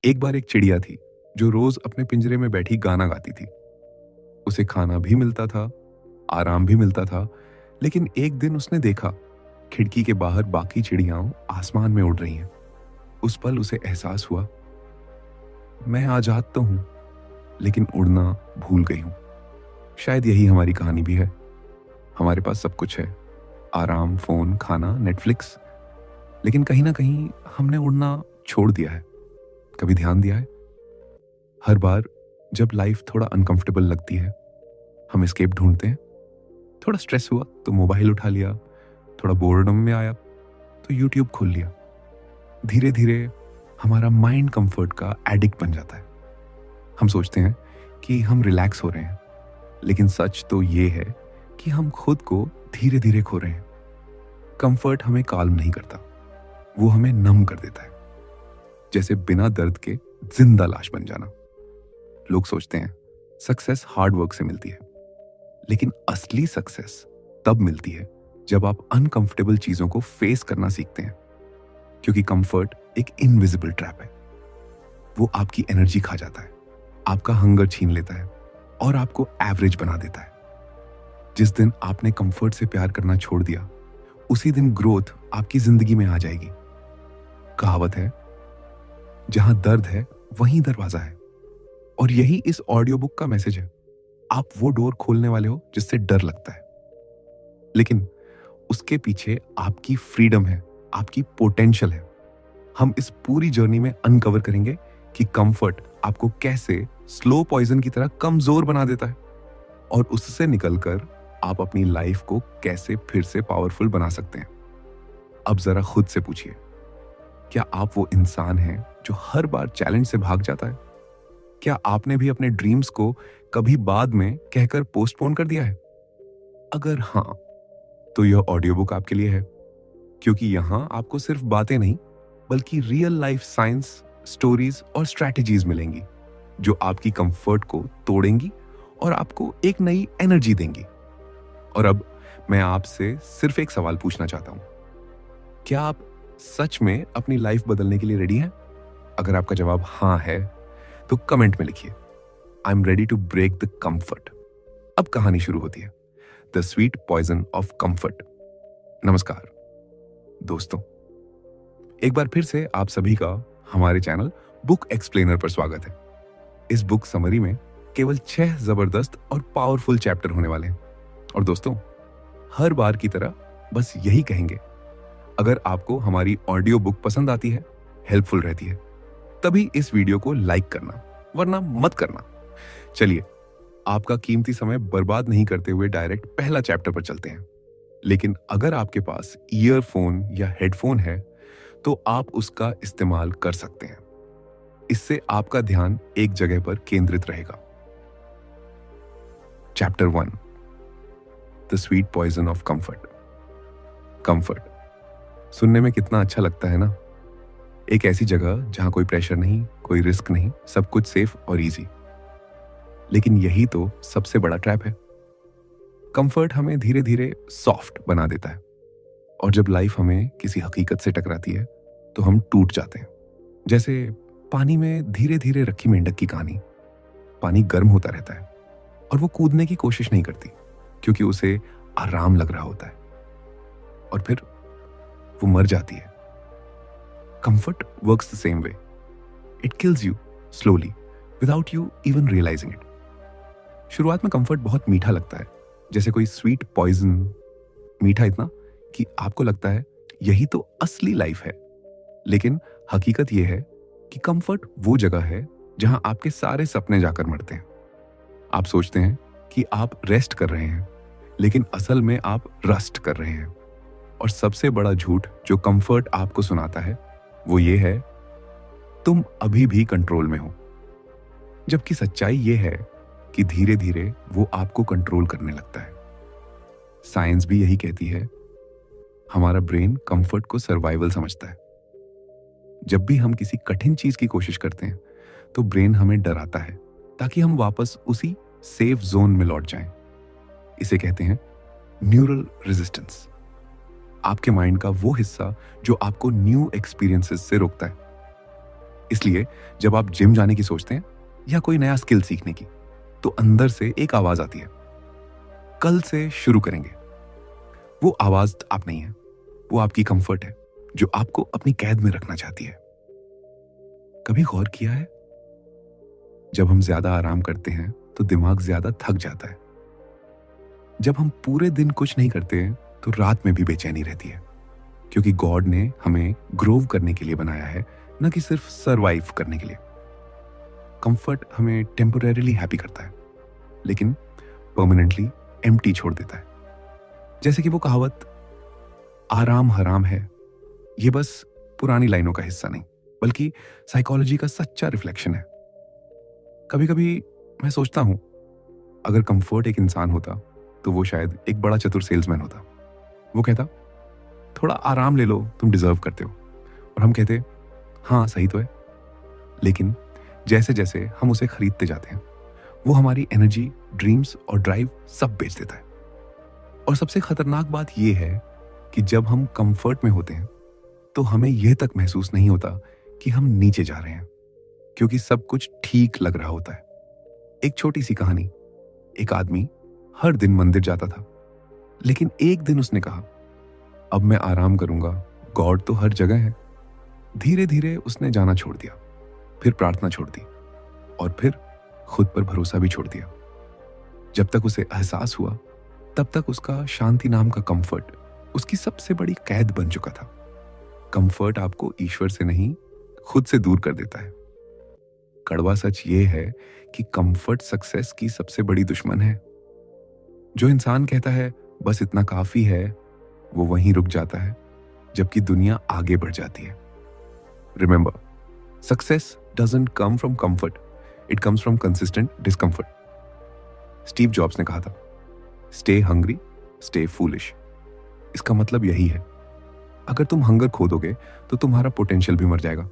एक बार एक चिड़िया थी जो रोज अपने पिंजरे में बैठी गाना गाती थी। उसे खाना भी मिलता था, आराम भी मिलता था। लेकिन एक दिन उसने देखा खिड़की के बाहर बाकी चिड़ियां आसमान में उड़ रही हैं। उस पल उसे एहसास हुआ, मैं आजाद तो हूं लेकिन उड़ना भूल गई हूं। शायद यही हमारी कहानी भी है। हमारे पास सब कुछ है, आराम, फोन, खाना, नेटफ्लिक्स, लेकिन कहीं ना कहीं हमने उड़ना छोड़ दिया है। कभी ध्यान दिया है? हर बार जब लाइफ थोड़ा अनकंफर्टेबल लगती है, हम एस्केप ढूंढते हैं। थोड़ा स्ट्रेस हुआ तो मोबाइल उठा लिया, थोड़ा बोर्डम में आया तो यूट्यूब खोल लिया। धीरे धीरे हमारा माइंड कंफर्ट का एडिक्ट बन जाता है। हम सोचते हैं कि हम रिलैक्स हो रहे हैं, लेकिन सच तो ये है कि हम खुद को धीरे धीरे खो रहे हैं। कंफर्ट हमें काल्म नहीं करता, वो हमें नम कर देता है, जैसे बिना दर्द के जिंदा लाश बन जाना। लोग सोचते हैं सक्सेस हार्ड वर्क से मिलती है, लेकिन असली सक्सेस तब मिलती है जब आप अनकंफर्टेबल चीजों को फेस करना सीखते हैं। क्योंकि कंफर्ट एक इनविजिबल ट्रैप है। वो आपकी एनर्जी खा जाता है, आपका हंगर छीन लेता है और आपको एवरेज बना देता है। जिस दिन आपने कंफर्ट से प्यार करना छोड़ दिया, उसी दिन ग्रोथ आपकी जिंदगी में आ जाएगी। कहावत है, जहां दर्द है वहीं दरवाजा है। और यही इस ऑडियो बुक का मैसेज है। आप वो डोर खोलने वाले हो जिससे डर लगता है, लेकिन उसके पीछे आपकी फ्रीडम है, आपकी पोटेंशियल है। हम इस पूरी जर्नी में अनकवर करेंगे कि कंफर्ट आपको कैसे स्लो पॉइजन की तरह कमजोर बना देता है और उससे निकलकर आप अपनी लाइफ को कैसे फिर से पावरफुल बना सकते हैं। अब जरा खुद से पूछिए, क्या आप वो इंसान हैं जो हर बार चैलेंज से भाग जाता है? क्या आपने भी अपने ड्रीम्स को कभी बाद में कहकर पोस्टपोन कर दिया है? अगर हां, तो यह ऑडियो बुक आपके लिए है। क्योंकि यहां आपको सिर्फ बातें नहीं, बल्कि रियल लाइफ साइंस, स्टोरीज और स्ट्रैटेजीज मिलेंगी जो आपकी कंफर्ट को तोड़ेंगी और आपको एक नई एनर्जी देंगी। और अब मैं आपसे सिर्फ एक सवाल पूछना चाहता हूं, क्या आप सच में अपनी लाइफ बदलने के लिए रेडी हैं? अगर आपका जवाब हां है, तो कमेंट में लिखिए, I am ready to break the comfort. अब कहानी शुरू होती है, the sweet poison of comfort. नमस्कार दोस्तों, एक बार फिर से आप सभी का हमारे चैनल बुक एक्सप्लेनर पर स्वागत है। इस बुक समरी में केवल 6 जबरदस्त और पावरफुल चैप्टर होने वाले हैं। और दोस्तों, हर बार की तरह बस यही कहेंगे, अगर आपको हमारी ऑडियो बुक पसंद आती है, हेल्पफुल रहती है, तभी इस वीडियो को लाइक करना, वरना मत करना। चलिए, आपका कीमती समय बर्बाद नहीं करते हुए डायरेक्ट पहला चैप्टर पर चलते हैं। लेकिन अगर आपके पास ईयरफोन या हेडफोन है, तो आप उसका इस्तेमाल कर सकते हैं। इससे आपका ध्यान एक जगह पर केंद्रित रहेगा। Chapter 1, the sweet poison of comfort. Comfort सुनने में कितना अच्छा लगता है ना? एक ऐसी जगह जहां कोई प्रेशर नहीं, कोई रिस्क नहीं, सब कुछ सेफ और इजी। लेकिन यही तो सबसे बड़ा ट्रैप है। कंफर्ट हमें धीरे धीरे सॉफ्ट बना देता है, और जब लाइफ हमें किसी हकीकत से टकराती है तो हम टूट जाते हैं। जैसे पानी में धीरे धीरे रखी मेंढक की कहानी। पानी गर्म होता रहता है और वो कूदने की कोशिश नहीं करती, क्योंकि उसे आराम लग रहा होता है, और फिर वो मर जाती है। Comfort works the same way. It kills you slowly without you even realizing it. शुरुआत में कंफर्ट बहुत मीठा लगता है, जैसे कोई स्वीट पॉइजन। मीठा इतना कि आपको लगता है यही तो असली लाइफ है। लेकिन हकीकत यह है कि कंफर्ट वो जगह है जहां आपके सारे सपने जाकर मरते हैं। आप सोचते हैं कि आप रेस्ट कर रहे हैं, लेकिन असल में आप रस्ट कर रहे हैं। और सबसे बड़ा झूठ जो कंफर्ट आपको सुनाता है वो ये है, तुम अभी भी कंट्रोल में हो। जबकि सच्चाई ये है कि धीरे धीरे वो आपको कंट्रोल करने लगता है। साइंस भी यही कहती है। हमारा ब्रेन कंफर्ट को सर्वाइवल समझता है। जब भी हम किसी कठिन चीज की कोशिश करते हैं, तो ब्रेन हमें डराता है ताकि हम वापस उसी सेफ जोन में लौट जाएं। इसे कहते हैं न्यूरल रेजिस्टेंस। आपके माइंड का वो हिस्सा जो आपको न्यू एक्सपीरियंसेस से रोकता है। इसलिए जब आप जिम जाने की सोचते हैं या कोई नया स्किल सीखने की, तो अंदर से एक आवाज आती है, कल से शुरू करेंगे। वो आवाज आप नहीं है, वो आपकी कंफर्ट है जो आपको अपनी कैद में रखना चाहती है। कभी गौर किया है, जब हम ज्यादा आराम करते हैं तो दिमाग ज्यादा थक जाता है। जब हम पूरे दिन कुछ नहीं करते हैं तो रात में भी बेचैनी रहती है, क्योंकि गॉड ने हमें ग्रोव करने के लिए बनाया है, न कि सिर्फ सरवाइव करने के लिए। कंफर्ट हमें टेम्पोरेरीली हैप्पी करता है, लेकिन परमानेंटली एम्प्टी छोड़ देता है। जैसे कि वो कहावत, आराम हराम है, ये बस पुरानी लाइनों का हिस्सा नहीं, बल्कि साइकोलॉजी का सच्चा रिफ्लेक्शन है। कभी कभी मैं सोचता हूं, अगर कंफर्ट एक इंसान होता तो वो शायद एक बड़ा चतुर सेल्समैन होता। वो कहता, थोड़ा आराम ले लो, तुम डिजर्व करते हो। और हम कहते, हाँ सही तो है। लेकिन जैसे जैसे हम उसे खरीदते जाते हैं, वो हमारी एनर्जी, ड्रीम्स और ड्राइव सब बेच देता है। और सबसे खतरनाक बात यह है कि जब हम कंफर्ट में होते हैं तो हमें यह तक महसूस नहीं होता कि हम नीचे जा रहे हैं, क्योंकि सब कुछ ठीक लग रहा होता है। एक छोटी सी कहानी, एक आदमी हर दिन मंदिर जाता था, लेकिन एक दिन उसने कहा, अब मैं आराम करूंगा, गॉड तो हर जगह है। धीरे धीरे उसने जाना छोड़ दिया, फिर प्रार्थना छोड़ दी, और फिर खुद पर भरोसा भी छोड़ दिया। जब तक उसे एहसास हुआ, तब तक उसका शांति नाम का कंफर्ट उसकी सबसे बड़ी कैद बन चुका था। कंफर्ट आपको ईश्वर से नहीं, खुद से दूर कर देता है। कड़वा सच ये है कि कंफर्ट सक्सेस की सबसे बड़ी दुश्मन है। जो इंसान कहता है बस इतना काफी है, वो वहीं रुक जाता है, जबकि दुनिया आगे बढ़ जाती है। Remember, success doesn't come from comfort, it comes from consistent discomfort. Steve jobs ने कहा था, स्टे हंग्री, स्टे फूलिश। इसका मतलब यही है, अगर तुम हंगर खो दोगे तो तुम्हारा पोटेंशियल भी मर जाएगा।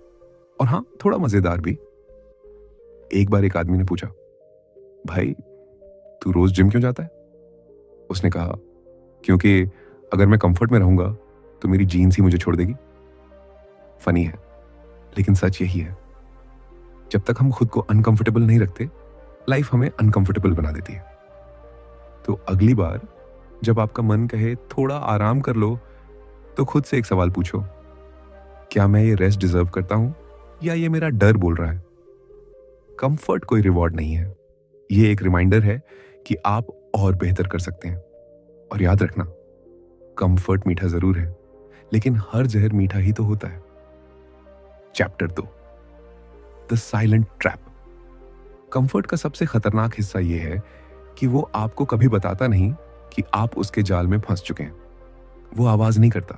और हाँ, थोड़ा मजेदार भी। एक बार एक आदमी ने पूछा, भाई तू रोज जिम क्यों जाता है? उसने कहा, क्योंकि अगर मैं कंफर्ट में रहूंगा तो मेरी जीन्स ही मुझे छोड़ देगी। फनी है, लेकिन सच यही है। जब तक हम खुद को अनकंफर्टेबल नहीं रखते, लाइफ हमें अनकंफर्टेबल बना देती है। तो अगली बार जब आपका मन कहे थोड़ा आराम कर लो, तो खुद से एक सवाल पूछो, क्या मैं ये रेस्ट डिजर्व करता हूं, या ये मेरा डर बोल रहा है? कंफर्ट कोई रिवॉर्ड नहीं है, ये एक रिमाइंडर है कि आप और बेहतर कर सकते हैं। और याद रखना, कंफर्ट मीठा जरूर है, लेकिन हर जहर मीठा ही तो होता है। Chapter 2, the silent trap. Comfort का सबसे खतरनाक हिस्सा यह है कि वो आपको कभी बताता नहीं कि आप उसके जाल में फंस चुके हैं। वो आवाज नहीं करता,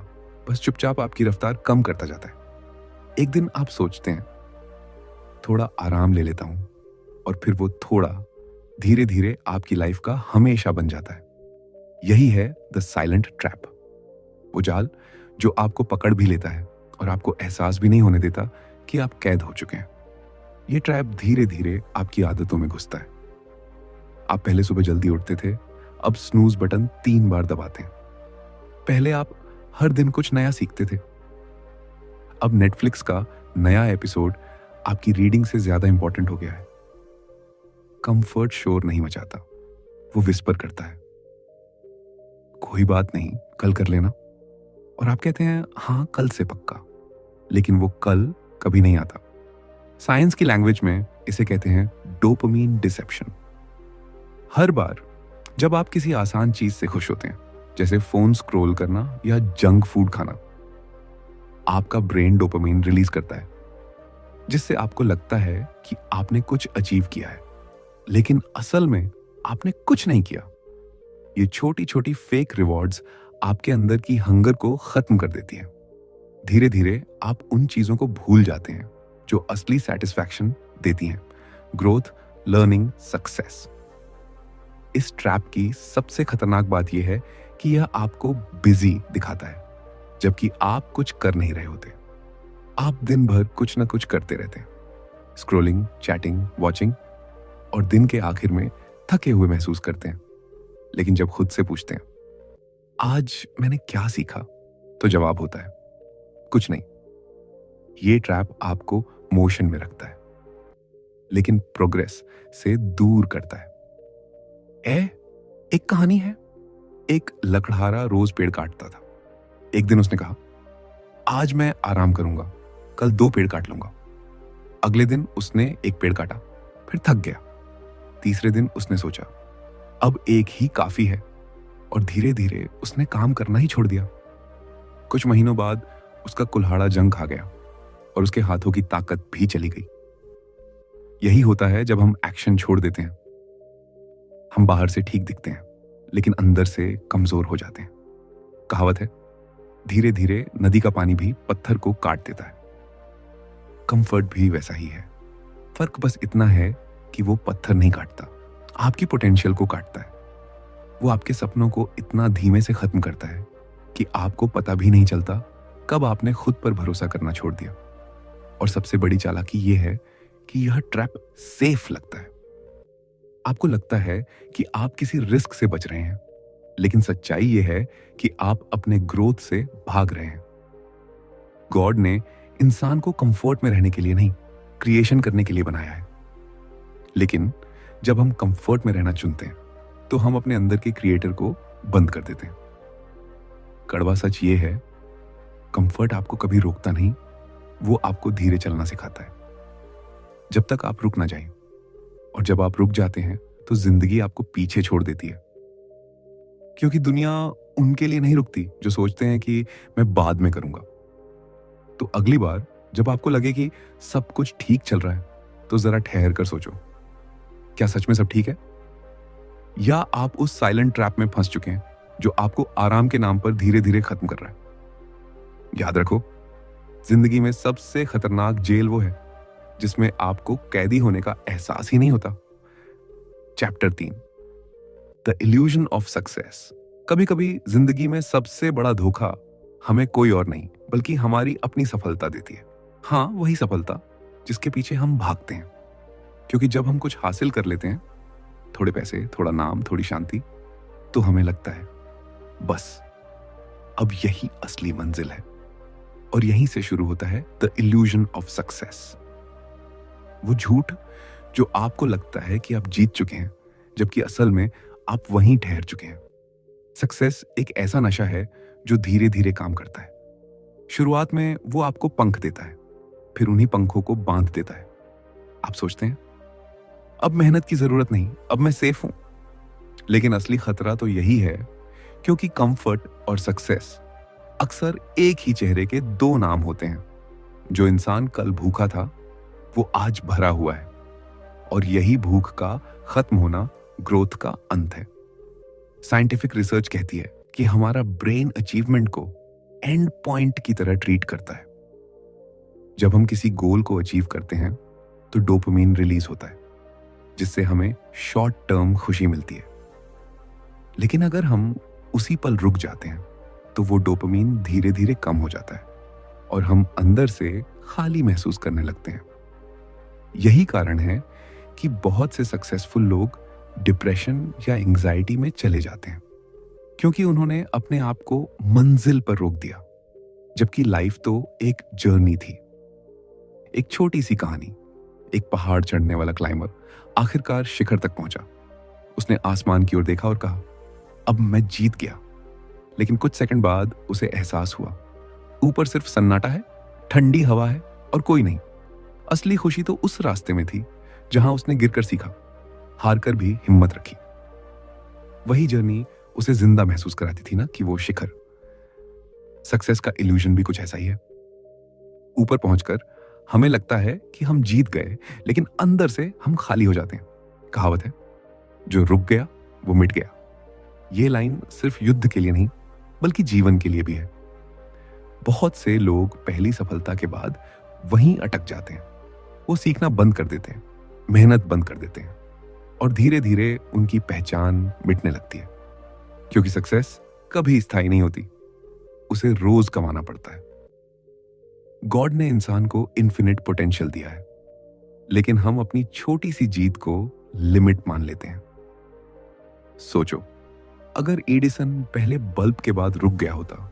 बस चुपचाप आपकी रफ्तार कम करता जाता है। एक दिन आप सोचते हैं, थोड़ा आराम ले लेता हूं, और फिर वो थोड़ा धीरे धीरे आपकी लाइफ का हमेशा बन जाता है। यही है द साइलेंट ट्रैप, वो जाल जो आपको पकड़ भी लेता है और आपको एहसास भी नहीं होने देता कि आप कैद हो चुके हैं। ये ट्रैप धीरे धीरे आपकी आदतों में घुसता है। आप पहले सुबह जल्दी उठते थे, अब स्नूज बटन 3 बार दबाते हैं। पहले आप हर दिन कुछ नया सीखते थे, अब नेटफ्लिक्स का नया एपिसोड आपकी रीडिंग से ज्यादा इंपॉर्टेंट हो गया है। कंफर्ट शोर नहीं मचाता, वो विस्पर करता है, कोई बात नहीं, कल कर लेना। और आप कहते हैं, हाँ कल से पक्का, लेकिन वो कल कभी नहीं आता। साइंस की लैंग्वेज में इसे कहते हैं डोपामीन डिसेप्शन। हर बार जब आप किसी आसान चीज से खुश होते हैं, जैसे फोन स्क्रॉल करना या जंक फूड खाना, आपका ब्रेन डोपामीन रिलीज करता है, जिससे आपको लगता है कि आपने कुछ अचीव किया है, लेकिन असल में आपने कुछ नहीं किया। ये छोटी छोटी फेक रिवॉर्ड्स आपके अंदर की हंगर को खत्म कर देती हैं। धीरे धीरे आप उन चीजों को भूल जाते हैं जो असली सेटिस्फैक्शन देती हैं, ग्रोथ, लर्निंग, सक्सेस। इस ट्रैप की सबसे खतरनाक बात यह है कि यह आपको बिजी दिखाता है, जबकि आप कुछ कर नहीं रहे होते। आप दिन भर कुछ ना कुछ करते रहते हैं, स्क्रॉलिंग, चैटिंग, वॉचिंग, और दिन के आखिर में थके हुए महसूस करते हैं। लेकिन जब खुद से पूछते हैं, आज मैंने क्या सीखा, तो जवाब होता है, कुछ नहीं। ये ट्रैप आपको मोशन में रखता है, लेकिन प्रोग्रेस से दूर करता है। एक कहानी है। एक लकड़हारा रोज पेड़ काटता था। एक दिन उसने कहा, आज मैं आराम करूंगा, कल 2 पेड़ काट लूंगा। अगले दिन उसने एक पेड़ काटा, फिर थक गया। तीसरे दिन उसने सोचा, अब एक ही काफी है, और धीरे धीरे उसने काम करना ही छोड़ दिया। कुछ महीनों बाद उसका कुल्हाड़ा जंग खा गया और उसके हाथों की ताकत भी चली गई। यही होता है जब हम एक्शन छोड़ देते हैं। हम बाहर से ठीक दिखते हैं, लेकिन अंदर से कमजोर हो जाते हैं। कहावत है, धीरे धीरे नदी का पानी भी पत्थर को काट देता है। कंफर्ट भी वैसा ही है। फर्क बस इतना है कि वो पत्थर नहीं काटता, आपकी पोटेंशियल को काटता है। वो आपके सपनों को इतना धीमे से खत्म करता है कि आपको पता भी नहीं चलता कब आपने खुद पर भरोसा करना छोड़ दिया। और सबसे बड़ी चालाकी ये है कि यह ट्रैप सेफ लगता है। आपको लगता है कि आप किसी रिस्क से बच रहे हैं, लेकिन सच्चाई यह है कि आप अपने ग्रोथ से भाग रहे हैं। गॉड ने इंसान को कंफर्ट में रहने के लिए नहीं, क्रिएशन करने के लिए बनाया है। लेकिन जब हम कंफर्ट में रहना चुनते हैं, तो हम अपने अंदर के क्रिएटर को बंद कर देते हैं। कड़वा सच ये है, कंफर्ट आपको कभी रोकता नहीं, वो आपको धीरे चलना सिखाता है, जब तक आप रुक ना जाएं। और जब आप रुक जाते हैं, तो जिंदगी आपको पीछे छोड़ देती है। क्योंकि दुनिया उनके लिए नहीं रुकती जो सोचते हैं कि मैं बाद में करूंगा। तो अगली बार जब आपको लगे कि सब कुछ ठीक चल रहा है, तो जरा ठहर कर सोचो, क्या सच में सब ठीक है? या आप उस साइलेंट ट्रैप में फंस चुके हैं जो आपको आराम के नाम पर धीरे धीरे खत्म कर रहा है? याद रखो, जिंदगी में सबसे खतरनाक जेल वो है जिसमें आपको कैदी होने का एहसास ही नहीं होता। Chapter 3, the illusion of success. कभी कभी जिंदगी में सबसे बड़ा धोखा हमें कोई और नहीं बल्कि हमारी अपनी सफलता देती है। हाँ, वही सफलता जिसके पीछे हम भागते हैं। क्योंकि जब हम कुछ हासिल कर लेते हैं, थोड़े पैसे, थोड़ा नाम, थोड़ी शांति, तो हमें लगता है बस अब यही असली मंजिल है। और यहीं से शुरू होता है द इल्यूजन ऑफ सक्सेस। वो झूठ जो आपको लगता है कि आप जीत चुके हैं, जबकि असल में आप वहीं ठहर चुके हैं। सक्सेस एक ऐसा नशा है जो धीरे धीरे काम करता है। शुरुआत में वो आपको पंख देता है, फिर उन्हीं पंखों को बांध देता है। आप सोचते हैं अब मेहनत की जरूरत नहीं, अब मैं सेफ हूं। लेकिन असली खतरा तो यही है, क्योंकि कंफर्ट और सक्सेस अक्सर एक ही चेहरे के 2 नाम होते हैं। जो इंसान कल भूखा था, वो आज भरा हुआ है। और यही भूख का खत्म होना ग्रोथ का अंत है। साइंटिफिक रिसर्च कहती है कि हमारा ब्रेन अचीवमेंट को एंड पॉइंट की तरह ट्रीट करता है। जब हम किसी गोल को अचीव करते हैं, तो डोपामिन रिलीज होता है, जिससे हमें शॉर्ट टर्म खुशी मिलती है। लेकिन अगर हम उसी पल रुक जाते हैं, तो वो डोपामिन धीरे धीरे कम हो जाता है और हम अंदर से खाली महसूस करने लगते हैं। यही कारण है कि बहुत से सक्सेसफुल लोग डिप्रेशन या एंजाइटी में चले जाते हैं, क्योंकि उन्होंने अपने आप को मंजिल पर रोक दिया, जबकि लाइफ तो एक जर्नी थी। एक छोटी सी कहानी। एक पहाड़ चढ़ने वाला क्लाइंबर आखिरकार शिखर तक पहुंचा। उसने आसमान की ओर देखा और कहा, अब मैं जीत गया। लेकिन कुछ सेकंड बाद उसे एहसास हुआ, ऊपर सिर्फ सन्नाटा है, ठंडी हवा है और कोई नहीं। असली खुशी तो उस रास्ते में थी जहां उसने गिरकर सीखा, हारकर भी हिम्मत रखी। वही जर्नी उसे जिंदा महसूस कराती थी ना, कि वो शिखर। सक्सेस का इल्यूजन भी कुछ ऐसा ही है। ऊपर पहुंचकर हमें लगता है कि हम जीत गए, लेकिन अंदर से हम खाली हो जाते हैं। कहावत है, जो रुक गया वो मिट गया। ये लाइन सिर्फ युद्ध के लिए नहीं, बल्कि जीवन के लिए भी है। बहुत से लोग पहली सफलता के बाद वहीं अटक जाते हैं। वो सीखना बंद कर देते हैं, मेहनत बंद कर देते हैं, और धीरे धीरे उनकी पहचान मिटने लगती है। क्योंकि सक्सेस कभी स्थायी नहीं होती, उसे रोज कमाना पड़ता है। गॉड ने इंसान को इन्फिनिट पोटेंशियल दिया है, लेकिन हम अपनी छोटी सी जीत को लिमिट मान लेते हैं। सोचो, अगर एडिसन पहले बल्ब के बाद रुक गया होता,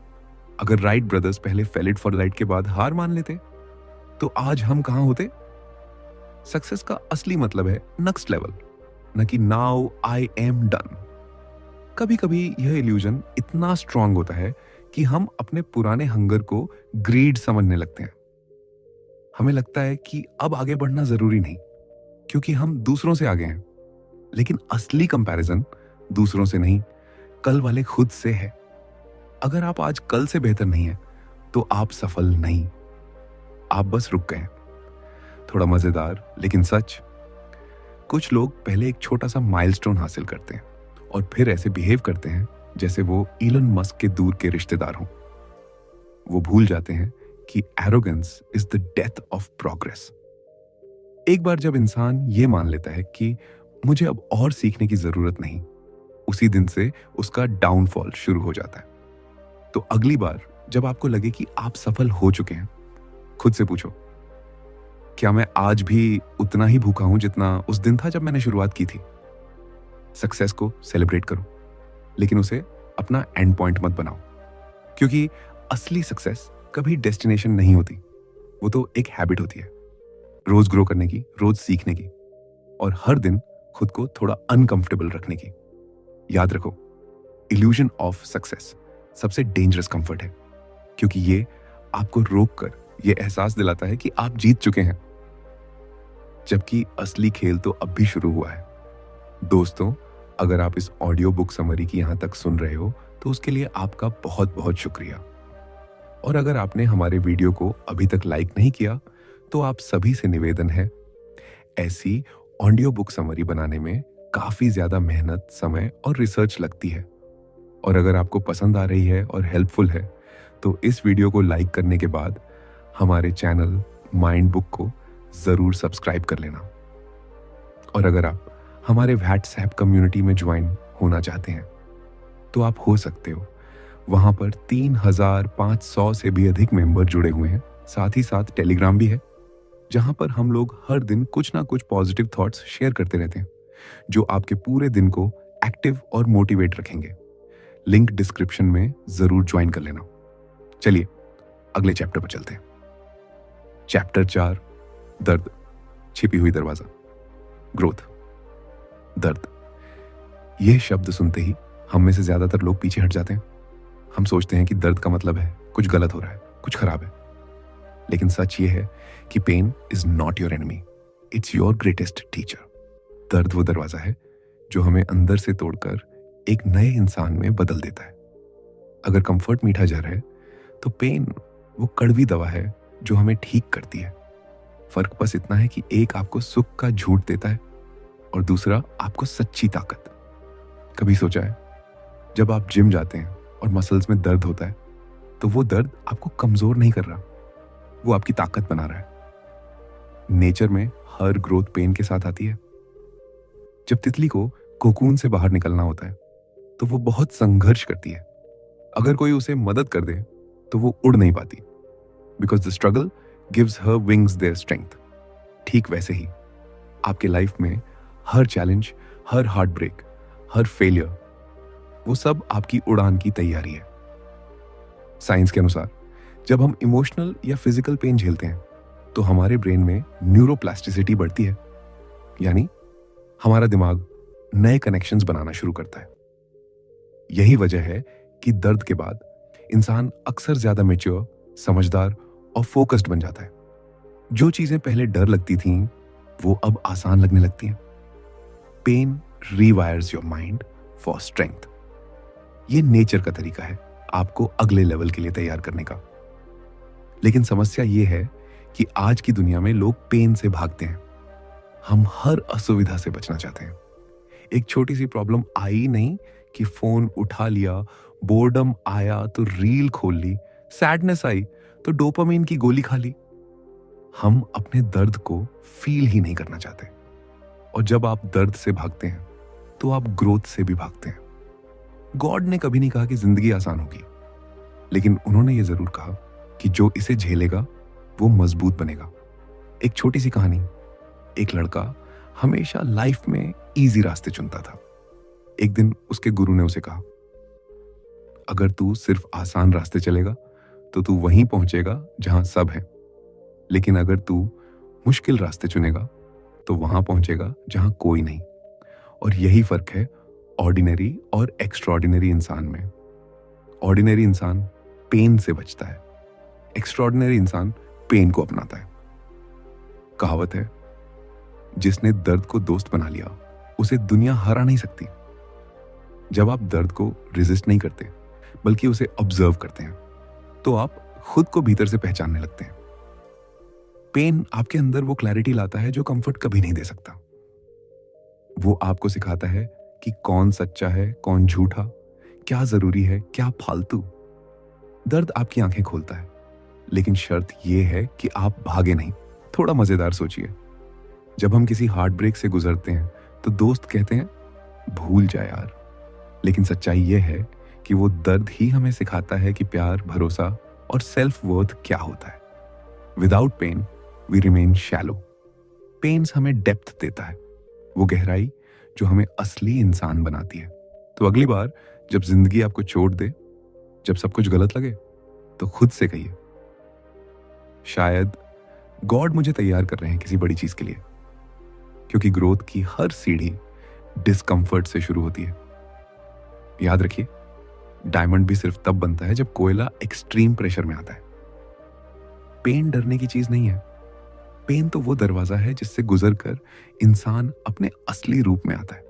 अगर राइट ब्रदर्स पहले फेलिट फॉर लाइट के बाद हार मान लेते, तो आज हम कहां होते? सक्सेस का असली मतलब है नेक्स्ट लेवल, न कि नाउ आई एम डन। कभी कभी यह इल्यूजन इतना स्ट्रांग होता है कि हम अपने पुराने हंगर को ग्रीड समझने लगते हैं। हमें लगता है कि अब आगे बढ़ना जरूरी नहीं, क्योंकि हम दूसरों से आगे हैं। लेकिन असली कंपैरिजन दूसरों से नहीं, कल वाले खुद से है। अगर आप आज कल से बेहतर नहीं है तो आप सफल नहीं, आप बस रुक गए। थोड़ा मजेदार लेकिन सच, कुछ लोग पहले एक छोटा सा माइलस्टोन हासिल करते हैं और फिर ऐसे बिहेव करते हैं जैसे वो इलन मस्क के दूर के रिश्तेदार हों। वो भूल जाते हैं कि arrogance is the death of progress. एक बार जब इंसान ये मान लेता है कि मुझे अब और सीखने की जरूरत नहीं, उसी दिन से उसका डाउनफॉल शुरू हो जाता है। तो अगली बार जब आपको लगे कि आप सफल हो चुके हैं, खुद से पूछो, क्या मैं आज भी उतना ही भूखा हूं जितना उस दिन था जब मैंने शुरुआत की थी? सक्सेस को सेलिब्रेट करो, लेकिन उसे अपना एंड पॉइंट मत बनाओ, क्योंकि असली सक्सेस कभी डेस्टिनेशन नहीं होती, वो तो एक हैबिट होती है। रोज ग्रो करने की, रोज सीखने की, और हर दिन खुद को थोड़ा अनकंफर्टेबल रखने की। याद रखो, इल्यूजन ऑफ सक्सेस सबसे डेंजरस कंफर्ट है, क्योंकि ये आपको रोक कर ये एहसास दिलाता है कि आप जीत चुके हैं, जबकि असली खेल तो अब भी शुरू हुआ है। दोस्तों, अगर आप इस ऑडियो बुक समरी की यहां तक सुन रहे हो तो उसके लिए आपका बहुत बहुत शुक्रिया। और अगर आपने हमारे वीडियो को अभी तक लाइक नहीं किया तो आप सभी से निवेदन है, ऐसी ऑडियो बुक समरी बनाने में काफी ज्यादा मेहनत, समय और रिसर्च लगती है। और अगर आपको पसंद आ रही है और हेल्पफुल है तो इस वीडियो को लाइक करने के बाद हमारे चैनल माइंड बुक को जरूर सब्सक्राइब कर लेना। और अगर आप हमारे व्हाट्सएप कम्युनिटी में ज्वाइन होना चाहते हैं तो आप हो सकते हो। वहां पर 3500 से भी अधिक मेंबर जुड़े हुए हैं। साथ ही साथ टेलीग्राम भी है, जहां पर हम लोग हर दिन कुछ ना कुछ पॉजिटिव थॉट्स शेयर करते रहते हैं, जो आपके पूरे दिन को एक्टिव और मोटिवेट रखेंगे। लिंक डिस्क्रिप्शन में जरूर ज्वाइन कर लेना। चलिए अगले चैप्टर पर चलते हैं। चैप्टर 4, दर्द, छिपी हुई दरवाजा, ग्रोथ। दर्द, यह शब्द सुनते ही हम में से ज्यादातर लोग पीछे हट जाते हैं। हम सोचते हैं कि दर्द का मतलब है कुछ गलत हो रहा है, कुछ खराब है। लेकिन सच ये है कि pain is not your enemy, it's your greatest teacher. दर्द वो दरवाजा है जो हमें अंदर से तोड़कर एक नए इंसान में बदल देता है। अगर कंफर्ट मीठा जहर है तो पेन वो कड़वी दवा है जो हमें ठीक करती है। फर्क बस इतना है कि एक आपको सुख का झूठ देता है और दूसरा आपको सच्ची ताकत। कभी सोचा है, जब आप जिम जाते हैं और मसल्स में दर्द होता है तो वो दर्द आपको कमजोर नहीं कर रहा, वो आपकी ताकत बना रहा है। नेचर में हर ग्रोथ पेन के साथ आती है। जब तितली को कोकून से बाहर निकलना होता है तो वो बहुत संघर्ष करती है। अगर कोई उसे मदद कर दे तो वो उड़ नहीं पाती, because the struggle gives her wings their strength. ठीक वैसे ही आपके लाइफ में हर चैलेंज, हर हार्ट ब्रेक, हर फेलियर, वो सब आपकी उड़ान की तैयारी है। साइंस के अनुसार जब हम इमोशनल या फिजिकल पेन झेलते हैं तो हमारे ब्रेन में न्यूरोप्लास्टिसिटी बढ़ती है, यानी हमारा दिमाग नए कनेक्शंस बनाना शुरू करता है। यही वजह है कि दर्द के बाद इंसान अक्सर ज्यादा मैच्योर, समझदार और फोकस्ड बन जाता है। जो चीजें पहले डर लगती थीं वो अब आसान लगने लगती हैं। Pain rewires your mind for strength. ये नेचर का तरीका है आपको अगले लेवल के लिए तैयार करने का। लेकिन समस्या ये है कि आज की दुनिया में लोग पेन से भागते हैं। हम हर असुविधा से बचना चाहते हैं। एक छोटी सी प्रॉब्लम आई नहीं कि फोन उठा लिया, बोर्डम आया तो रील खोल ली, सैडनेस आई तो डोपामिन की गोली खा ली। हम अपने दर्द को फील ही नहीं करना चाहते। और जब आप दर्द से भागते हैं तो आप ग्रोथ से भी भागते हैं। गॉड ने कभी नहीं कहा कि जिंदगी आसान होगी, लेकिन उन्होंने ये जरूर कहा कि जो इसे झेलेगा वो मजबूत बनेगा। एक छोटी सी कहानी। एक लड़का हमेशा लाइफ में इजी रास्ते चुनता था। एक दिन उसके गुरु ने उसे कहा, अगर तू सिर्फ आसान रास्ते चलेगा तो तू वहीं पहुंचेगा जहां सब है, लेकिन अगर तू मुश्किल रास्ते चुनेगा तो वहां पहुंचेगा जहां कोई नहीं। और यही फर्क है ऑर्डिनरी और एक्स्ट्राऑर्डिनरी इंसान में। ऑर्डिनरी इंसान पेन से बचता है, एक्स्ट्राऑर्डिनरी इंसान पेन को अपनाता है। कहावत है, जिसने दर्द को दोस्त बना लिया उसे दुनिया हरा नहीं सकती। जब आप दर्द को रेजिस्ट नहीं करते बल्कि उसे ऑब्जर्व करते हैं तो आप खुद को भीतर से पहचानने लगते हैं। पेन आपके अंदर वो क्लैरिटी लाता है जो कंफर्ट कभी नहीं दे सकता। वो आपको सिखाता है कि कौन सच्चा है, कौन झूठा, क्या जरूरी है, क्या फालतू। दर्द आपकी आंखें खोलता है, लेकिन शर्त यह है कि आप भागे नहीं। थोड़ा मजेदार सोचिए, जब हम किसी हार्ट ब्रेक से गुजरते हैं तो दोस्त कहते हैं भूल जा यार, लेकिन सच्चाई यह है कि वो दर्द ही हमें सिखाता है कि प्यार, भरोसा और सेल्फ वर्थ क्या होता है। Without pain we remain shallow. Pains हमें डेप्थ देता है, वो गहराई जो हमें असली इंसान बनाती है। तो अगली बार जब जिंदगी आपको चोट दे, जब सब कुछ गलत लगे, तो खुद से कहिए, शायद गॉड मुझे तैयार कर रहे हैं किसी बड़ी चीज के लिए। क्योंकि ग्रोथ की हर सीढ़ी डिस्कंफर्ट से शुरू होती है। याद रखिए, डायमंड भी सिर्फ तब बनता है जब कोयला एक्सट्रीम प्रेशर में आता है। पेन डरने की चीज नहीं है। पेन तो वो दरवाजा है जिससे गुजरकर इंसान अपने असली रूप में आता है।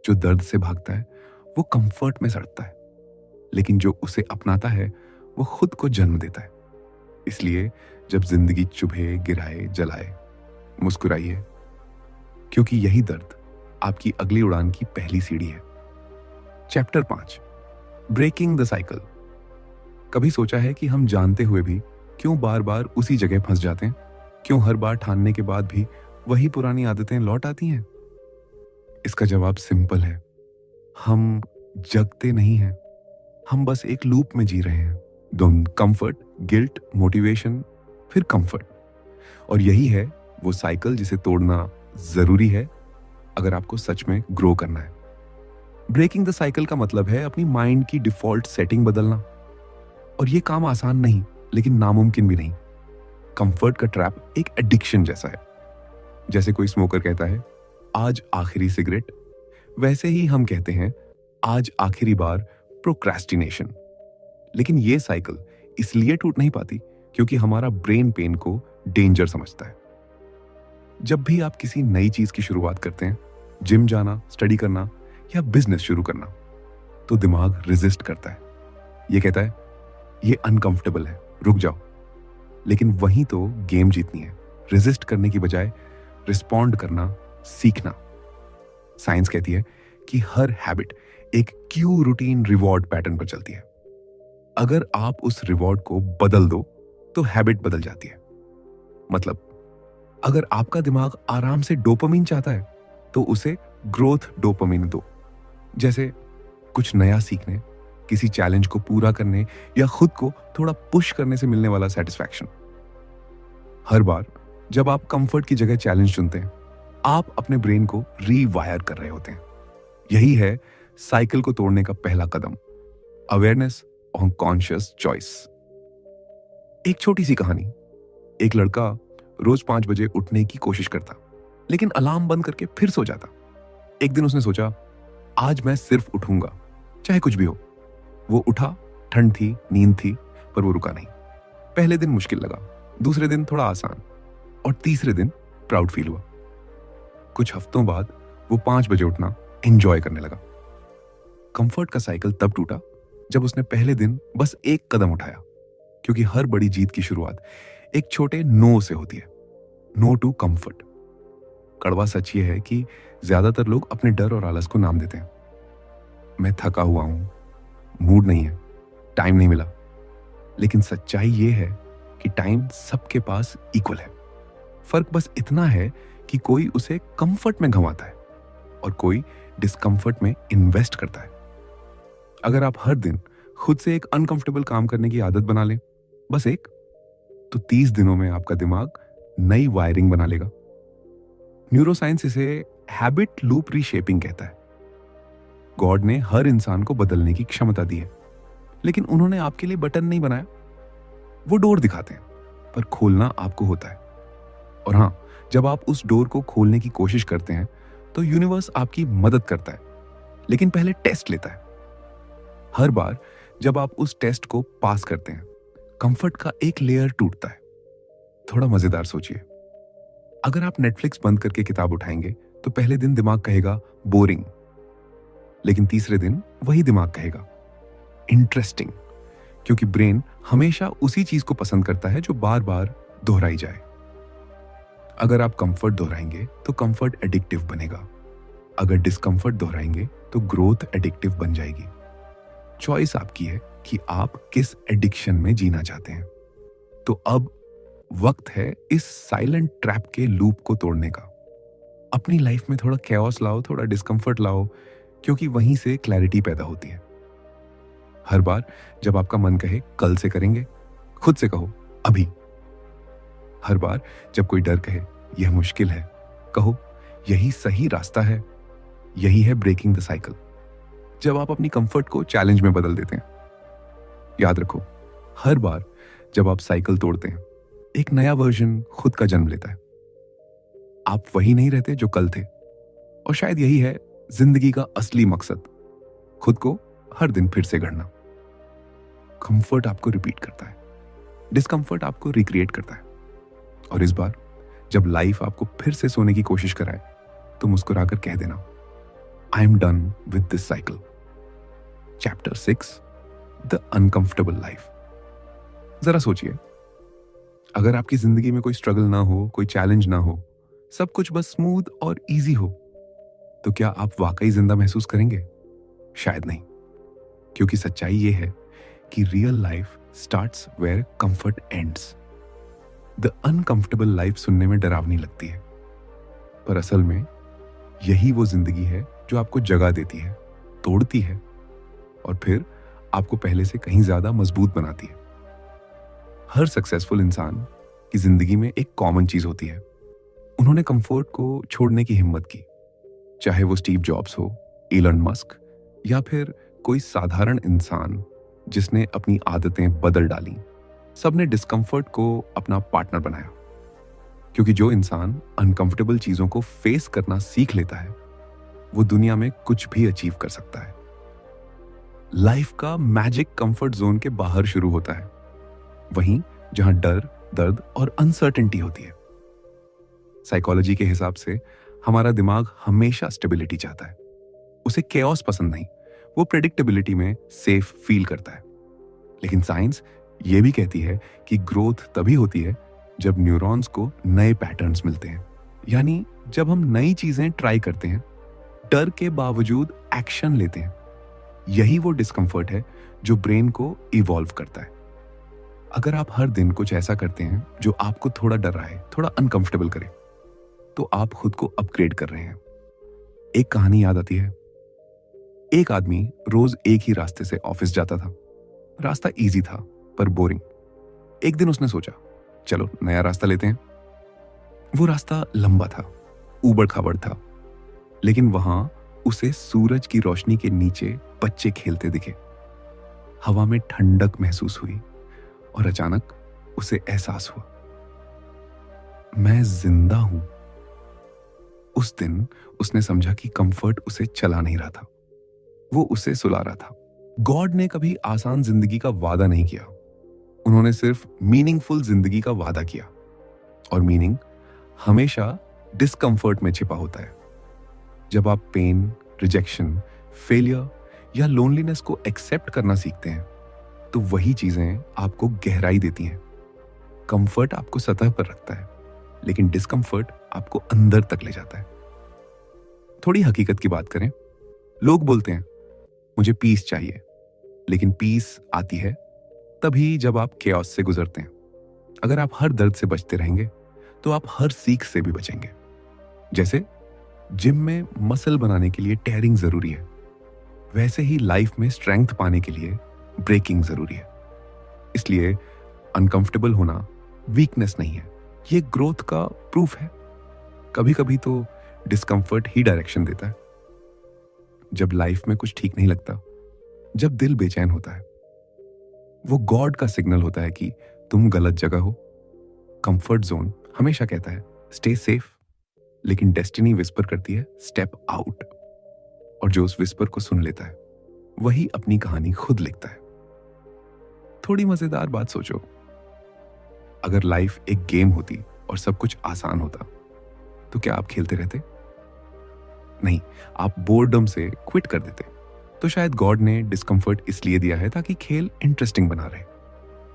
जो दर्द से भागता है वो कंफर्ट में सड़ता है, लेकिन जो उसे अपनाता है वो खुद को जन्म देता है। इसलिए जब जिंदगी चुभे, गिराए, जलाए, मुस्कुराइए, क्योंकि यही दर्द आपकी अगली उड़ान की पहली सीढ़ी है। Chapter 5, breaking the cycle. कभी सोचा है कि हम जानते हुए भी क्यों बार बार उसी जगह फंस जाते हैं? क्यों हर बार ठानने के बाद भी वही पुरानी आदतें लौट आती हैं? इसका जवाब सिंपल है, हम जगते नहीं हैं, हम बस एक लूप में जी रहे हैं। कंफर्ट, गिल्ट, मोटिवेशन, फिर कंफर्ट। और यही है वो साइकिल जिसे तोड़ना जरूरी है अगर आपको सच में ग्रो करना है। ब्रेकिंग द साइकिल का मतलब है अपनी माइंड की डिफॉल्ट सेटिंग बदलना। और ये काम आसान नहीं, लेकिन नामुमकिन भी नहीं। कंफर्ट का ट्रैप एक एडिक्शन जैसा है। जैसे कोई स्मोकर कहता है आज आखिरी सिगरेट, वैसे ही हम कहते हैं आज आखिरी बार प्रोक्रेस्टिनेशन। लेकिन ये साइकिल इसलिए टूट नहीं पाती क्योंकि हमारा ब्रेन पेन को डेंजर समझता है। जब भी आप किसी नई चीज की शुरुआत करते हैं, जिम जाना, स्टडी करना या बिजनेस शुरू करना, तो दिमाग रेजिस्ट करता है। ये कहता है ये अनकंफर्टेबल है, रुक जाओ। लेकिन वहीं तो गेम जीतनी है, रेजिस्ट करने की बजाय रिस्पॉन्ड करना सीखना। साइंस कहती है कि हर हैबिट एक क्यू रूटीन रिवॉर्ड पैटर्न पर चलती है। अगर आप उस रिवॉर्ड को बदल दो तो हैबिट बदल जाती है। मतलब अगर आपका दिमाग आराम से डोपामिन चाहता है तो उसे ग्रोथ डोपामिन दो। जैसे कुछ नया सीखने, किसी चैलेंज को पूरा करने या खुद को थोड़ा पुश करने से मिलने वाला सेटिस्फैक्शन। हर बार जब आप कंफर्ट की जगह चैलेंज चुनते हैं, आप अपने ब्रेन को रीवायर कर रहे होते हैं। यही है साइकिल को तोड़ने का पहला कदम, अवेयरनेस और कॉन्शियस चॉइस। एक छोटी सी कहानी। एक लड़का रोज 5 बजे उठने की कोशिश करता, लेकिन अलार्म बंद करके फिर सो जाता। एक दिन उसने सोचा आज मैं सिर्फ उठूंगा, चाहे कुछ भी हो। वो उठा, ठंड थी, नींद थी, पर वो रुका नहीं। पहले दिन मुश्किल लगा, दूसरे दिन थोड़ा आसान, और तीसरे दिन प्राउड फील हुआ। कुछ हफ्तों बाद वो 5 बजे उठना एंजॉय करने लगा। कंफर्ट का साइकिल तब टूटा जब उसने पहले दिन बस एक कदम उठाया, क्योंकि हर बड़ी जीत की शुरुआत एक छोटे नो से होती है। No to comfort. कड़वा सच ये है कि ज्यादातर लोग अपने डर और आलस को नाम देते हैं। मैं थका हुआ हूं, मूड नहीं है, टाइम नहीं मिला। लेकिन सच्चाई ये है कि टाइम सबके पास इक्वल है। फर्क बस इतना है कि कोई उसे कंफर्ट में गंवाता है और कोई डिस्कंफर्ट में इन्वेस्ट करता है। अगर आप हर दिन खुद से एक अनकंफर्टेबल काम करने की आदत बना लें, बस एक, तो 30 दिनों में आपका दिमाग नई वायरिंग बना लेगा। न्यूरोसाइंस इसे हैबिट लूप रीशेपिंग कहता है। गॉड ने हर इंसान को बदलने की क्षमता दी है, लेकिन उन्होंने आपके लिए बटन नहीं बनाया, वो डोर दिखाते हैं। पर खोलना आपको होता है। और हाँ, जब आप उस डोर को खोलने की कोशिश करते हैं तो यूनिवर्स आपकी मदद करता है, लेकिन पहले टेस्ट लेता है। हर बार जब आप उस टेस्ट को पास करते हैं, कंफर्ट का एक लेयर टूटता है। थोड़ा मजेदार सोचिए, अगर आप नेटफ्लिक्स बंद करके किताब उठाएंगे तो पहले दिन दिमाग कहेगा बोरिंग, लेकिन तीसरे दिन वही दिमाग कहेगा इंटरेस्टिंग, क्योंकि ब्रेन हमेशा उसी चीज को पसंद करता है जो बार बार दोहराई जाए। अगर आप कंफर्ट दोहराएंगे तो कंफर्ट एडिक्टिव बनेगा, अगर डिस्कंफर्ट दोहराएंगे तो ग्रोथ एडिक्टिव बन जाएगी। चॉइस आपकी है कि आप किस एडिक्शन में जीना चाहते हैं। तो अब वक्त है इस साइलेंट ट्रैप के लूप को तोड़ने का। अपनी लाइफ में थोड़ा कैओस लाओ, थोड़ा डिस्कंफर्ट लाओ, क्योंकि वहीं से क्लैरिटी पैदा होती है। हर बार जब आपका मन कहे कल से करेंगे, खुद से कहो अभी। हर बार जब कोई डर कहे यह मुश्किल है, कहो यही सही रास्ता है। यही है ब्रेकिंग द साइकिल, जब आप अपनी कंफर्ट को चैलेंज में बदल देते हैं। याद रखो, हर बार जब आप साइकिल तोड़ते हैं, एक नया वर्जन खुद का जन्म लेता है। आप वही नहीं रहते जो कल थे। और शायद यही है जिंदगी का असली मकसद, खुद को हर दिन फिर से गढ़ना। कंफर्ट आपको रिपीट करता है, डिस्कंफर्ट आपको रिक्रिएट करता है। और इस बार जब लाइफ आपको फिर से सोने की कोशिश कराए तो मुस्कुराकर कह देना, I am done with this cycle. Chapter 6, the uncomfortable life. जरा सोचिए, अगर आपकी जिंदगी में कोई स्ट्रगल ना हो, कोई चैलेंज ना हो, सब कुछ बस स्मूथ और इजी हो, तो क्या आप वाकई जिंदा महसूस करेंगे? शायद नहीं, क्योंकि सच्चाई ये है कि real life starts where comfort ends. The uncomfortable life सुनने में डरावनी लगती है, पर असल में यही वो जिंदगी है जो आपको जगा देती है, तोड़ती है और फिर आपको पहले से कहीं ज्यादा मजबूत बनाती है। हर सक्सेसफुल इंसान की जिंदगी में एक कॉमन चीज होती है, उन्होंने कंफर्ट को छोड़ने की हिम्मत की। चाहे वो स्टीव जॉब्स हो, इलन मस्क, या फिर कोई साधारण इंसान जिसने अपनी आदतें बदल डाली, सबने डिस्कंफर्ट को अपना पार्टनर बनाया। क्योंकि जो इंसान अनकंफर्टेबल चीजों को फेस करना सीख लेता है, वो दुनिया में कुछ भी अचीव कर सकता है। लाइफ का मैजिक कंफर्ट जोन के बाहर शुरू होता है, वहीं जहां डर, दर्द और अनसर्टेनिटी होती है। साइकोलॉजी के हिसाब से हमारा दिमाग हमेशा स्टेबिलिटी चाहता है, उसे केओस पसंद नहीं, वो प्रेडिक्टेबिलिटी में सेफ फील करता है। लेकिन साइंस ये भी कहती है कि ग्रोथ तभी होती है जब न्यूरॉन्स को नए पैटर्न्स मिलते हैं, यानी जब हम नई चीजें ट्राई करते हैं, डर के बावजूद एक्शन लेते हैं। यही वो डिस्कंफर्ट है जो ब्रेन को इवॉल्व करता है। अगर आप हर दिन कुछ ऐसा करते हैं जो आपको थोड़ा डर रहा है, थोड़ा अनकंफर्टेबल करे, तो आप खुद को अपग्रेड कर रहे हैं। एक कहानी याद आती है। एक आदमी रोज एक ही रास्ते से ऑफिस जाता था। रास्ता इजी था पर बोरिंग। एक दिन उसने सोचा, चलो नया रास्ता लेते हैं। वो रास्ता लंबा था, ऊबड़ खाबड़ था, लेकिन वहां उसे सूरज की रोशनी के नीचे बच्चे खेलते दिखे। हवा में ठंडक महसूस हुई और अचानक उसे एहसास हुआ, मैं जिंदा हूं। उस दिन उसने समझा कि कंफर्ट उसे चला नहीं रहा था, वो उसे सुला रहा था। गॉड ने कभी आसान जिंदगी का वादा नहीं किया, उन्होंने सिर्फ मीनिंगफुल जिंदगी का वादा किया। और मीनिंग हमेशा डिस्कंफर्ट में छिपा होता है। जब आप पेन, रिजेक्शन, फेलियर या लोनलीनेस को एक्सेप्ट करना सीखते हैं, तो वही चीजें आपको गहराई देती हैं। कंफर्ट आपको सतह पर रखता है, लेकिन डिस्कंफर्ट आपको अंदर तक ले जाता है। थोड़ी हकीकत की बात करें, लोग बोलते हैं मुझे पीस चाहिए, लेकिन पीस आती है तभी जब आप केओस से गुजरते हैं। अगर आप हर दर्द से बचते रहेंगे तो आप हर सीख से भी बचेंगे। जैसे जिम में मसल बनाने के लिए टेयरिंग जरूरी है, वैसे ही लाइफ में स्ट्रेंथ पाने के लिए ब्रेकिंग जरूरी है। इसलिए अनकंफर्टेबल होना वीकनेस नहीं है, ये ग्रोथ का प्रूफ है। कभी कभी तो डिस्कंफर्ट ही डायरेक्शन देता है। जब लाइफ में कुछ ठीक नहीं लगता, जब दिल बेचैन होता है, वो गॉड का सिग्नल होता है कि तुम गलत जगह हो। कंफर्ट जोन हमेशा कहता है स्टे सेफ, लेकिन डेस्टिनी विस्पर करती है स्टेप आउट। और जो उस विस्पर को सुन लेता है वही अपनी कहानी खुद लिखता है। थोड़ी मजेदार बात सोचो, अगर लाइफ एक गेम होती और सब कुछ आसान होता तो क्या आप खेलते रहते? नहीं, आप बोर्डम से क्विट कर देते। तो शायद गॉड ने डिस्कम्फर्ट इसलिए दिया है ताकि खेल इंटरेस्टिंग बना रहे,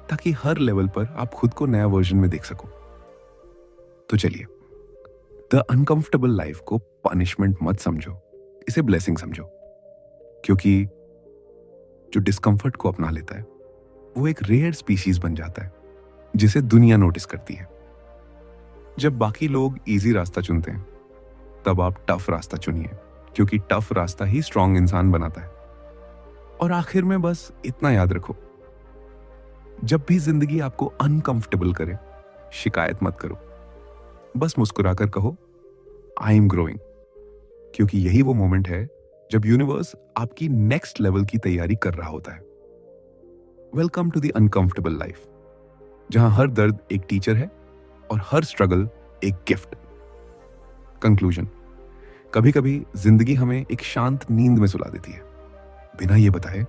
ताकि हर लेवल पर आप खुद को नया वर्जन में देख सको। तो चलिए, द अनकंफर्टेबल लाइफ को पनिशमेंट मत समझो, इसे ब्लेसिंग समझो। क्योंकि जो डिस्कम्फर्ट को अपना लेता है वो एक रेयर स्पीशीज बन जाता है जिसे दुनिया नोटिस करती है। जब बाकी लोग इजी रास्ता चुनते हैं तब आप टफ रास्ता चुनिए, क्योंकि टफ रास्ता ही स्ट्रांग इंसान बनाता है। और आखिर में बस इतना याद रखो, जब भी जिंदगी आपको अनकंफर्टेबल करे शिकायत मत करो, बस मुस्कुराकर कहो आई एम ग्रोइंग। क्योंकि यही वो मोमेंट है जब यूनिवर्स आपकी नेक्स्ट लेवल की तैयारी कर रहा होता है। Welcome to the uncomfortable life, जहां हर दर्द एक टीचर है और हर स्ट्रगल एक गिफ्ट। कंक्लूजन, कभी कभी जिंदगी हमें एक शांत नींद में सुला देती है, बिना ये बताए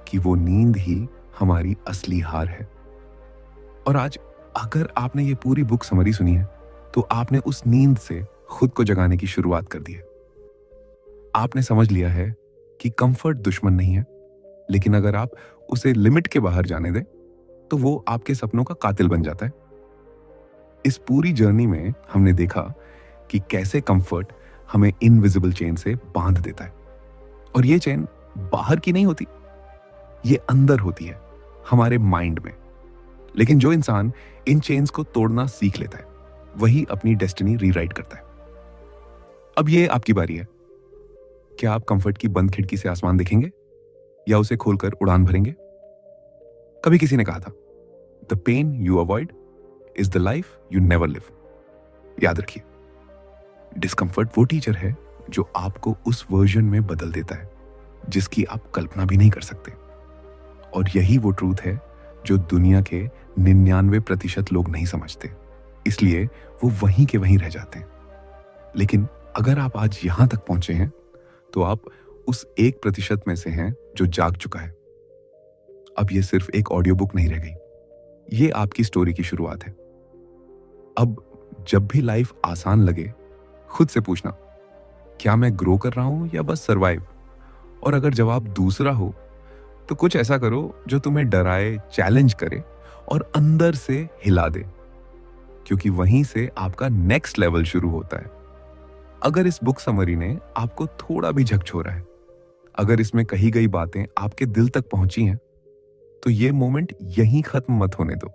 कि वो नींद ही हमारी असली हार है। और आज अगर आपने ये पूरी बुक समरी सुनी है तो आपने उस नींद से खुद को जगाने की शुरुआत कर दी है। आपने समझ लिया है कि कंफर्ट दुश्मन नहीं है, लेकिन अगर आप उसे लिमिट के बाहर जाने दें तो वो आपके सपनों का कातिल बन जाता है। इस पूरी जर्नी में हमने देखा कि कैसे कंफर्ट हमें इनविजिबल चेन से बांध देता है। और ये चेन बाहर की नहीं होती, ये अंदर होती है, हमारे माइंड में। लेकिन जो इंसान इन चेन्स को तोड़ना सीख लेता है वही अपनी डेस्टिनी रीराइट करता है। अब ये आपकी बारी है। क्या आप कंफर्ट की बंद खिड़की से आसमान देखेंगे या उसे खोलकर उड़ान भरेंगे? कभी किसी ने कहा था, the pain you avoid is the life you never live. याद रखिए, डिस्कंफर्ट वो टीचर है जो आपको उस वर्जन में बदल देता है जिसकी आप कल्पना भी नहीं कर सकते। और यही वो ट्रूथ है जो दुनिया के 99% लोग नहीं समझते, इसलिए वो वहीं के वहीं रह जाते हैं। लेकिन अगर आप आज यहां तक पहुंचे हैं तो आप उस 1% में से हैं जो जाग चुका है। अब ये सिर्फ एक ऑडियो बुक नहीं रह गई, ये आपकी स्टोरी की शुरुआत है। अब जब भी लाइफ आसान लगे खुद से पूछना, क्या मैं ग्रो कर रहा हूं या बस सरवाइव? और अगर जवाब दूसरा हो तो कुछ ऐसा करो जो तुम्हें डराए, चैलेंज करे और अंदर से हिला दे, क्योंकि वहीं से आपका नेक्स्ट लेवल शुरू होता है। अगर इस बुक समरी ने आपको थोड़ा भी झकझोरा है, अगर इसमें कही गई बातें आपके दिल तक पहुंची हैं, तो ये मोमेंट यहीं खत्म मत होने दो।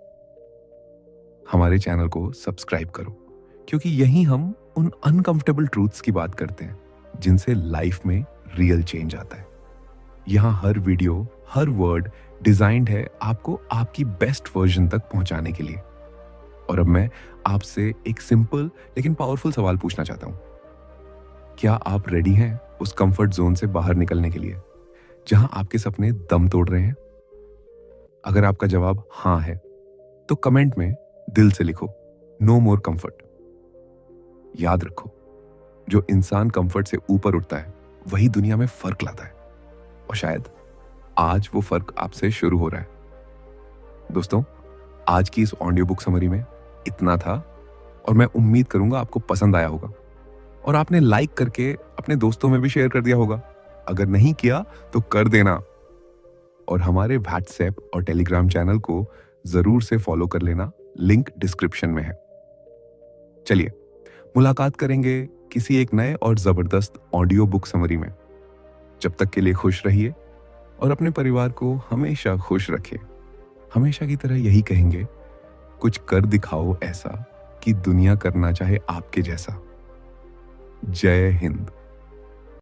हमारे चैनल को सब्सक्राइब करो, क्योंकि यहीं हम उन अनकंफर्टेबल ट्रूथ्स की बात करते हैं जिनसे लाइफ में रियल चेंज आता है। यहाँ हर वीडियो, हर वर्ड डिजाइन्ड है आपको आपकी बेस्ट वर्जन तक पहुंचाने के लिए। और अब मैं आपसे एक सिंपल लेकिन पावरफुल सवाल पूछना चाहता हूं, क्या आप रेडी हैं उस कंफर्ट जोन से बाहर निकलने के लिए जहां आपके सपने दम तोड़ रहे हैं? अगर आपका जवाब हां है तो कमेंट में दिल से लिखो, नो मोर कंफर्ट। याद रखो, जो इंसान कंफर्ट से ऊपर उठता है वही दुनिया में फर्क लाता है। और शायद आज वो फर्क आपसे शुरू हो रहा है। दोस्तों, आज की इस ऑडियो बुक समरी में इतना था और मैं उम्मीद करूंगा आपको पसंद आया होगा और आपने लाइक करके अपने दोस्तों में भी शेयर कर दिया होगा। अगर नहीं किया तो कर देना और हमारे व्हाट्सएप और टेलीग्राम चैनल को जरूर से फॉलो कर लेना, लिंक डिस्क्रिप्शन में है। चलिए मुलाकात करेंगे किसी एक नए और जबरदस्त ऑडियो बुक समरी में। जब तक के लिए खुश रहिए और अपने परिवार को हमेशा खुश रखिए। हमेशा की तरह यही कहेंगे, कुछ कर दिखाओ ऐसा कि दुनिया करना चाहे आपके जैसा। जय हिंद।